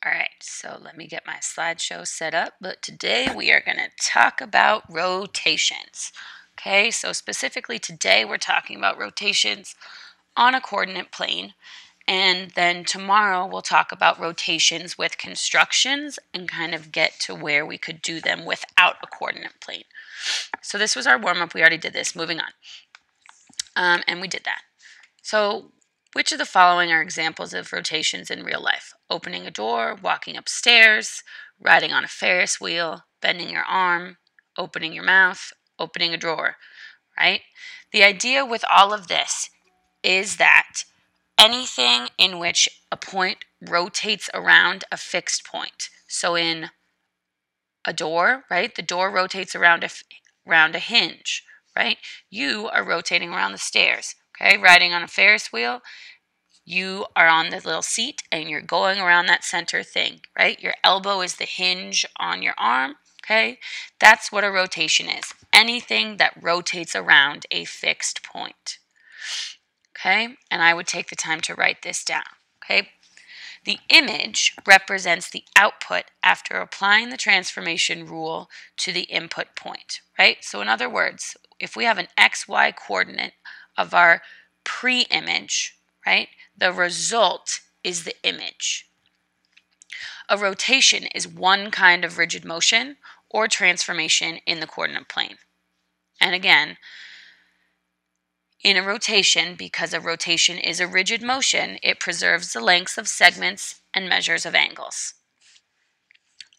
All right, so let me get my slideshow set up, but today we are going to talk about rotations. Okay, so specifically today we're talking about rotations on a coordinate plane, and then tomorrow we'll talk about rotations with constructions and kind of get to where we could do them without a coordinate plane. So this was our warm-up. We already did this. Moving on. And we did that. So which of the following are examples of rotations in real life? Opening a door, walking upstairs, riding on a Ferris wheel, bending your arm, opening your mouth, opening a drawer, right? The idea with all of this is that anything in which a point rotates around a fixed point. So in a door, right? The door rotates around a hinge, right? You are rotating around the stairs, okay? Riding on a Ferris wheel, you are on the little seat and you're going around that center thing, right? Your elbow is the hinge on your arm, okay? That's what a rotation is. Anything that rotates around a fixed point, okay? And I would take the time to write this down, okay? The image represents the output after applying the transformation rule to the input point, right? So in other words, if we have an XY coordinate of our pre-image, right, the result is the image. A rotation is one kind of rigid motion or transformation in the coordinate plane. And again, in a rotation, because a rotation is a rigid motion, it preserves the lengths of segments and measures of angles.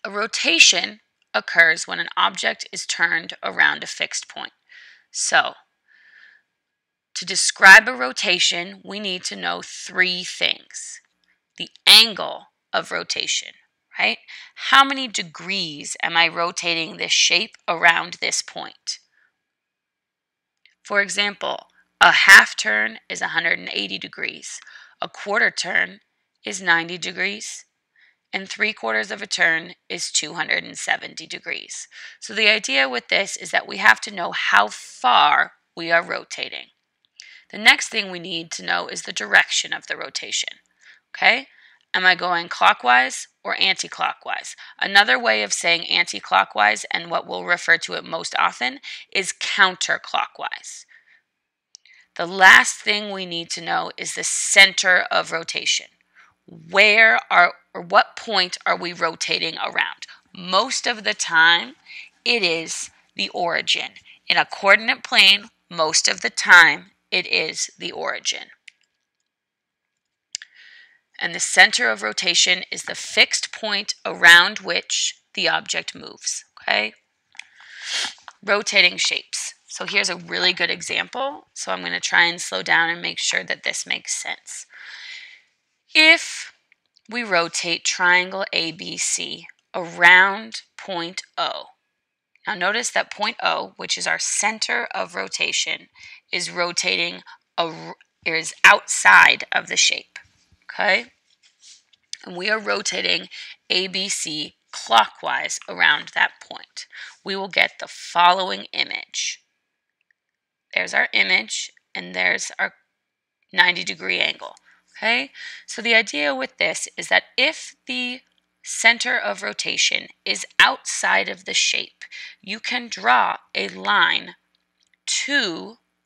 A rotation occurs when an object is turned around a fixed point. So, to describe a rotation, we need to know three things. The angle of rotation, right? How many degrees am I rotating this shape around this point? For example, a half turn is 180 degrees, a quarter turn is 90 degrees, and 3/4 of a turn is 270 degrees. So the idea with this is that we have to know how far we are rotating. The next thing we need to know is the direction of the rotation. Okay? Am I going clockwise or anti-clockwise? Another way of saying anti-clockwise, and what we'll refer to it most often, is counterclockwise. The last thing we need to know is the center of rotation. What point are we rotating around? Most of the time, it is the origin. In a coordinate plane, most of the time, it is the origin. And the center of rotation is the fixed point around which the object moves, okay? Rotating shapes. So here's a really good example. So I'm going to try and slow down and make sure that this makes sense. If we rotate triangle ABC around point O, now notice that point O, which is our center of rotation, is rotating, is outside of the shape, okay? And we are rotating ABC clockwise around that point. We will get the following image. There's our image, and there's our 90-degree angle, okay? So the idea with this is that if the center of rotation is outside of the shape, you can draw a line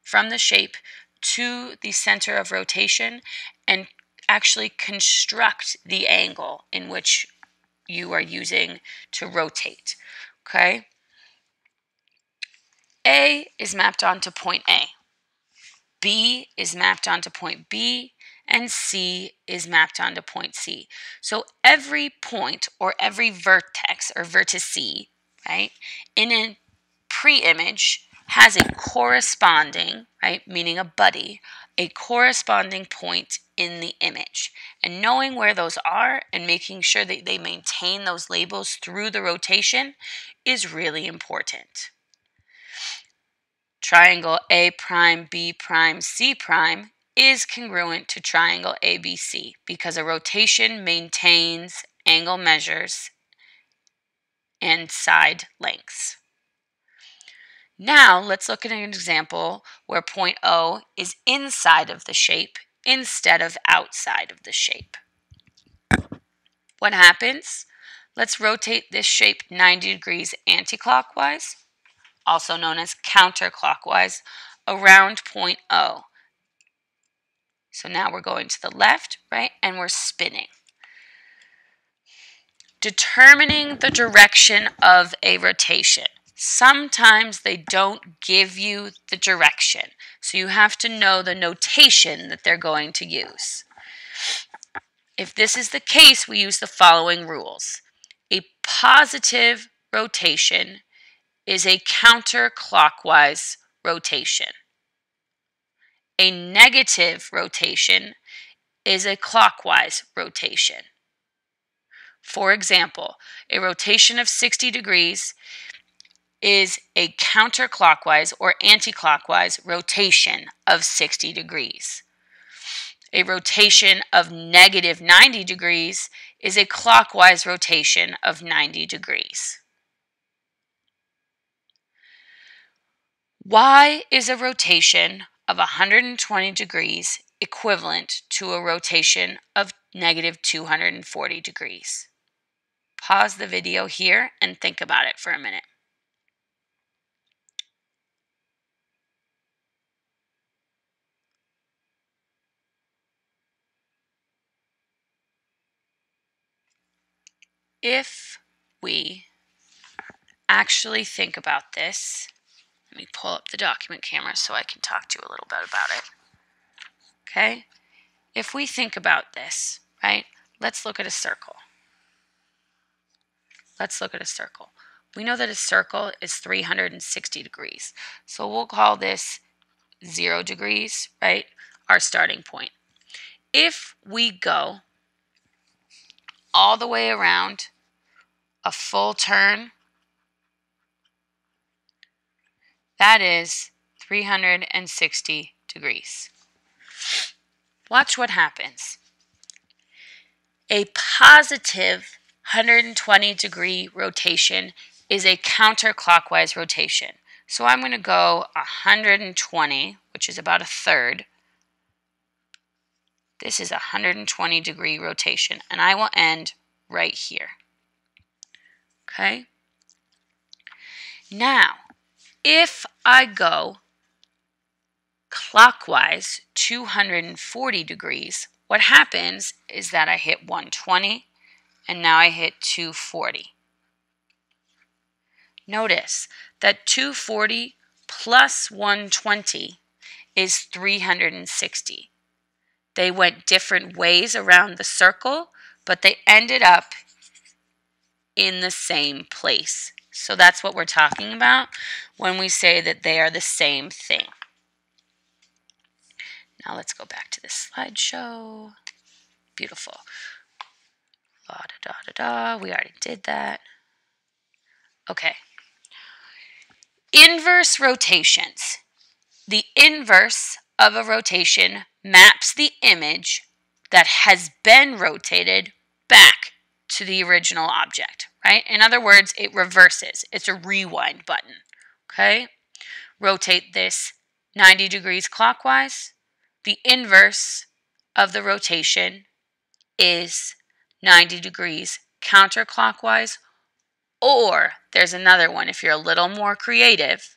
from the shape to the center of rotation and actually construct the angle in which you are using to rotate, okay? A is mapped onto point A, B is mapped onto point B, and C is mapped onto point C. So every point or every vertex or vertice, right, in a pre-image has a corresponding, right, meaning a buddy, a corresponding point in the image. And knowing where those are and making sure that they maintain those labels through the rotation is really important. Triangle A prime, B prime, C prime is congruent to triangle ABC because a rotation maintains angle measures and side lengths. Now let's look at an example where point O is inside of the shape instead of outside of the shape. What happens? Let's rotate this shape 90 degrees anti-clockwise, also known as counterclockwise, around point O. So now we're going to the left, right, and we're spinning. Determining the direction of a rotation. Sometimes they don't give you the direction, so you have to know the notation that they're going to use. If this is the case, we use the following rules. A positive rotation is a counterclockwise rotation. A negative rotation is a clockwise rotation. For example, a rotation of 60 degrees is a counterclockwise or anticlockwise rotation of 60 degrees. A rotation of negative 90 degrees is a clockwise rotation of 90 degrees. Why is a rotation of 120 degrees equivalent to a rotation of negative 240 degrees? Pause the video here and think about it for a minute. If we actually think about this, let me pull up the document camera so I can talk to you a little bit about it. Okay? If we think about this, right, let's look at a circle. Let's look at a circle. We know that a circle is 360 degrees. So we'll call this 0 degrees, right, our starting point. If we go all the way around a full turn, that is 360 degrees. Watch what happens. A positive 120 degree rotation is a counterclockwise rotation. So I'm going to go 120, which is about a third. This is a 120 degree rotation, and I will end right here. Okay? Now, if I go clockwise 240 degrees, what happens is that I hit 120 and now I hit 240. Notice that 240 plus 120 is 360. They went different ways around the circle, but they ended up in the same place. So that's what we're talking about when we say that they are the same thing. Now let's go back to this slideshow. Beautiful. La da da da da. We already did that. Okay. Inverse rotations. The inverse of a rotation maps the image that has been rotated back to the original object, right? In other words, it reverses. It's a rewind button, okay? Rotate this 90 degrees clockwise. The inverse of the rotation is 90 degrees counterclockwise, or there's another one if you're a little more creative,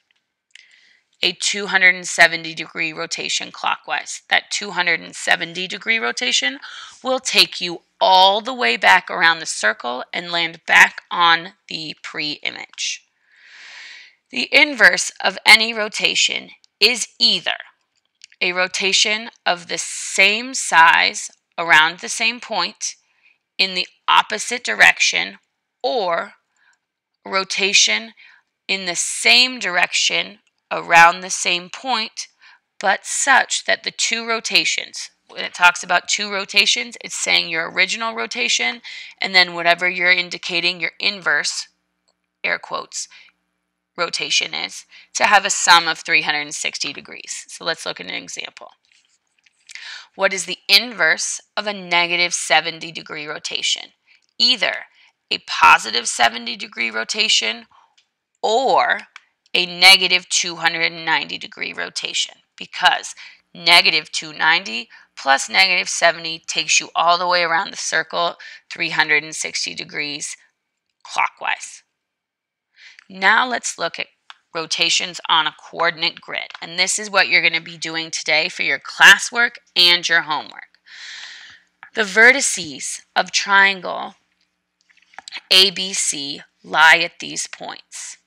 a 270 degree rotation clockwise. That 270 degree rotation will take you all the way back around the circle and land back on the pre-image. The inverse of any rotation is either a rotation of the same size around the same point in the opposite direction, or rotation in the same direction around the same point, but such that the two rotations, when it talks about two rotations, it's saying your original rotation and then whatever you're indicating your inverse, air quotes, rotation is, to have a sum of 360 degrees. So let's look at an example. What is the inverse of a negative 70 degree rotation? Either a positive 70 degree rotation or a negative 290 degree rotation, because negative 290 plus negative 70 takes you all the way around the circle, 360 degrees clockwise. Now let's look at rotations on a coordinate grid. And this is what you're going to be doing today for your classwork and your homework. The vertices of triangle ABC lie at these points.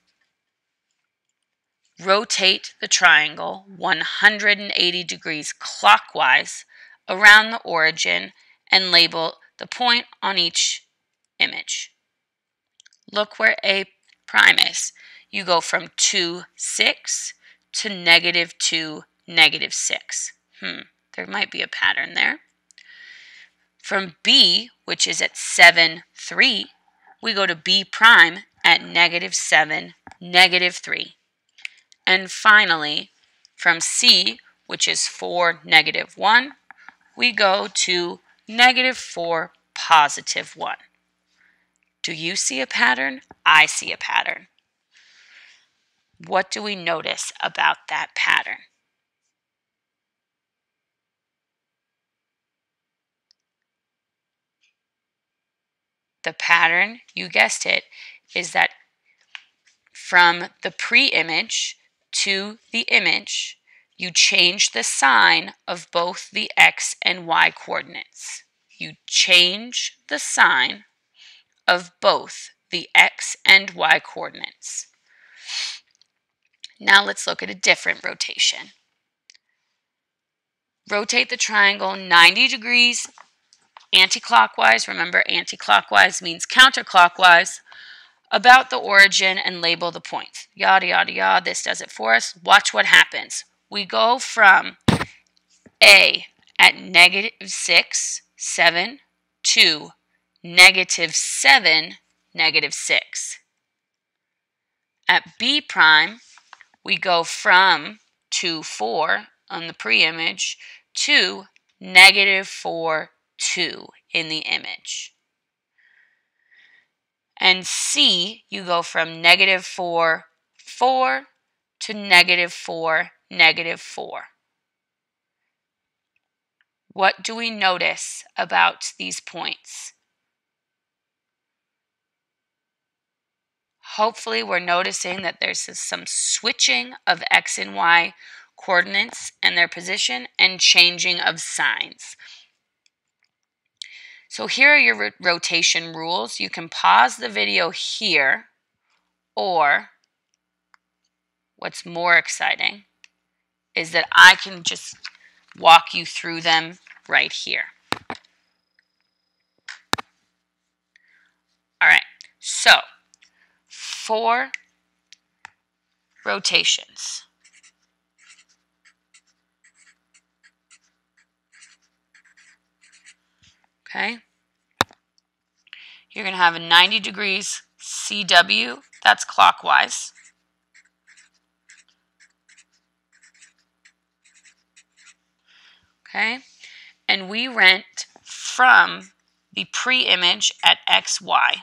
Rotate the triangle 180 degrees clockwise around the origin and label the point on each image. Look where A prime is. You go from 2, 6 to negative 2, negative 6. There might be a pattern there. From B, which is at 7, 3, we go to B prime at negative 7, negative 3. And finally, from C, which is 4, negative 1, we go to negative 4, positive 1. Do you see a pattern? I see a pattern. What do we notice about that pattern? The pattern, you guessed it, is that from the pre-image to the image, you change the sign of both the x and y coordinates. You change the sign of both the x and y coordinates. Now let's look at a different rotation. Rotate the triangle 90 degrees anti-clockwise. Remember, anti-clockwise means counterclockwise about the origin and label the points. Yada, yada, yada. This does it for us. Watch what happens. We go from A at negative 6, 7 to negative 7, negative 6. At B prime, we go from 2, 4 on the pre-image to negative 4, 2 in the image. And C, you go from negative 4, 4 to negative 4, negative 4. What do we notice about these points? Hopefully we're noticing that there's some switching of x and y coordinates and their position and changing of signs. So here are your rotation rules. You can pause the video here, or what's more exciting is that I can just walk you through them right here. All right, so 4 rotations. Okay, you're going to have a 90 degrees CW, that's clockwise. Okay, and we went from the pre-image at XY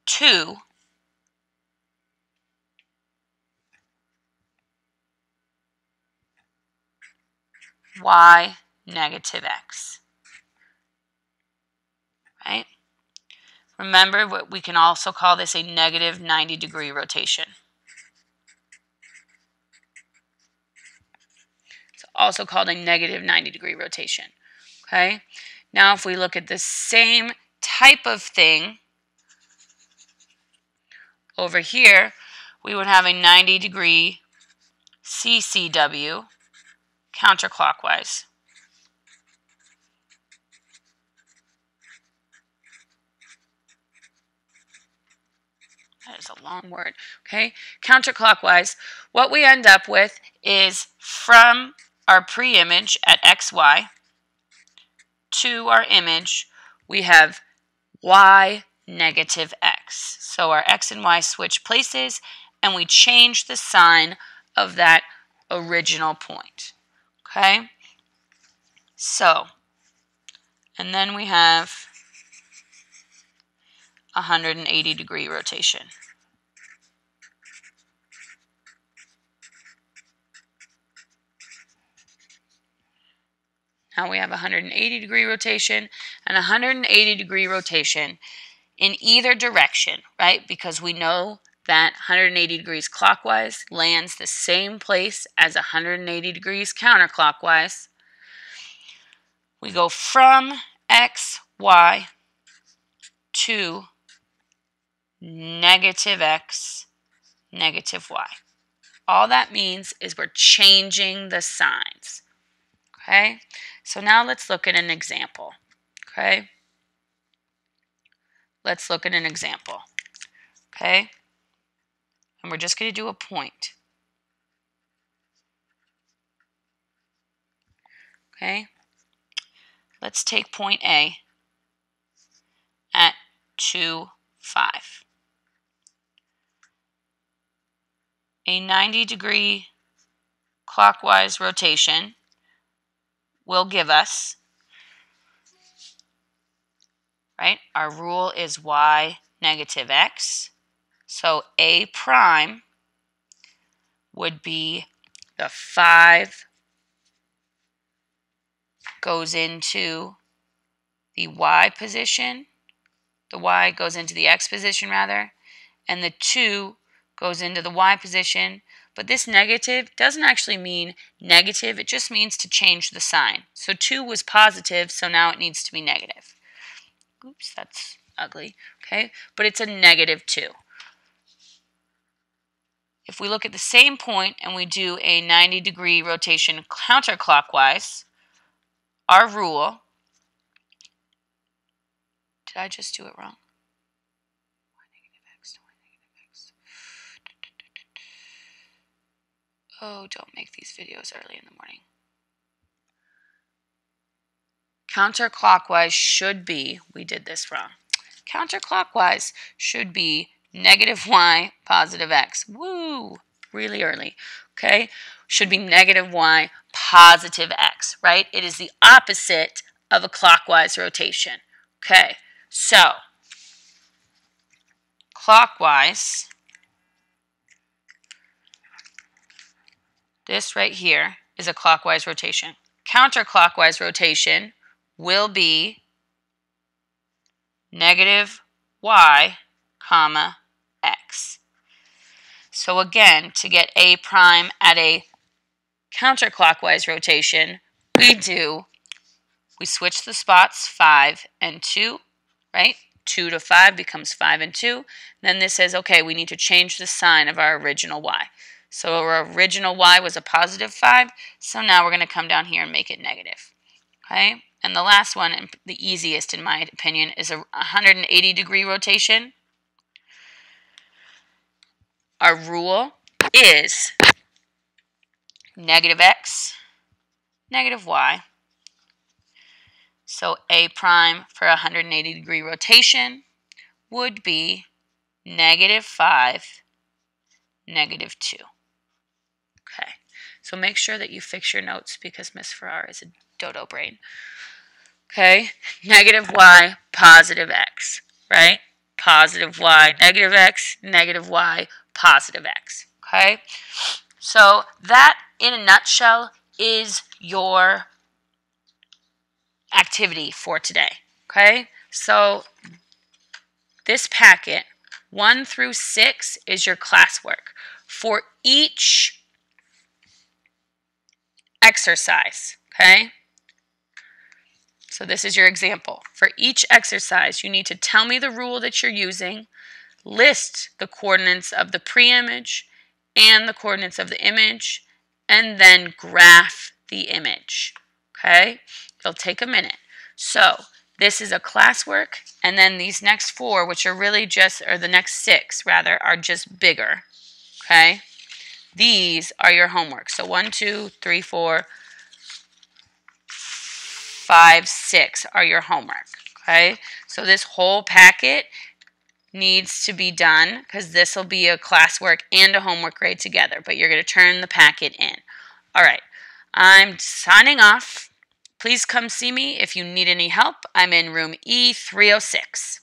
to Y negative X. Right? Remember, what we can also call this a negative 90 degree rotation. It's also called a negative 90 degree rotation. Okay? Now if we look at the same type of thing over here, we would have a 90 degree CCW counterclockwise. That is a long word. Okay, counterclockwise. What we end up with is from our pre-image at XY to our image, we have Y negative X. So our X and Y switch places, and we change the sign of that original point. Okay? So, and then we have 180 degree rotation. Now we have a 180-degree rotation and a 180-degree rotation in either direction, right? Because we know that 180 degrees clockwise lands the same place as 180 degrees counterclockwise. We go from x, y to negative x, negative y. All that means is we're changing the signs, okay? So now let's look at an example, okay? Let's look at an example, okay? And we're just going to do a point, okay? Let's take point A at 2, 5. A 90-degree clockwise rotation will give us, right, our rule is y negative x. So A prime would be the 5 goes into the y position, the y goes into the x position rather, and the 2 goes into the y position. But this negative doesn't actually mean negative, it just means to change the sign. So 2 was positive, so now it needs to be negative. Oops, that's ugly, okay? But it's a negative 2. If we look at the same point and we do a 90-degree rotation counterclockwise, our rule, did I just do it wrong? Y negative x to y negative x. Oh, don't make these videos early in the morning. Counterclockwise should be, we did this wrong. Counterclockwise should be negative y, positive x. Woo! Really early. Okay? Should be negative y, positive x, right? It is the opposite of a clockwise rotation. Okay, so clockwise, this right here is a clockwise rotation. Counterclockwise rotation will be negative y, comma, x. So again, to get A prime at a counterclockwise rotation, we switch the spots 5 and 2, right? 2 to 5 becomes 5 and 2. Then this says, okay, we need to change the sign of our original y. So our original y was a positive 5, so now we're going to come down here and make it negative. Okay? And the last one, and the easiest in my opinion, is a 180-degree rotation. Our rule is negative x, negative y. So A prime for a 180-degree rotation would be negative 5, negative 2. Okay, so make sure that you fix your notes because Miss Farrar is a dodo brain. Okay, negative y, positive x, right? Positive y, negative x, negative y, positive x. Okay, so that in a nutshell is your activity for today. Okay, so this packet 1 through 6 is your classwork. For each exercise, okay? So this is your example. For each exercise, you need to tell me the rule that you're using, list the coordinates of the pre-image and the coordinates of the image, and then graph the image, okay? It'll take a minute. So this is a classwork, and then these next 4, which are really just, or the next 6 rather, are just bigger, okay? These are your homework. So 1, 2, 3, 4, 5, 6 are your homework, okay? So this whole packet needs to be done because this will be a classwork and a homework grade together, but you're going to turn the packet in. All right, I'm signing off. Please come see me if you need any help. I'm in room E306.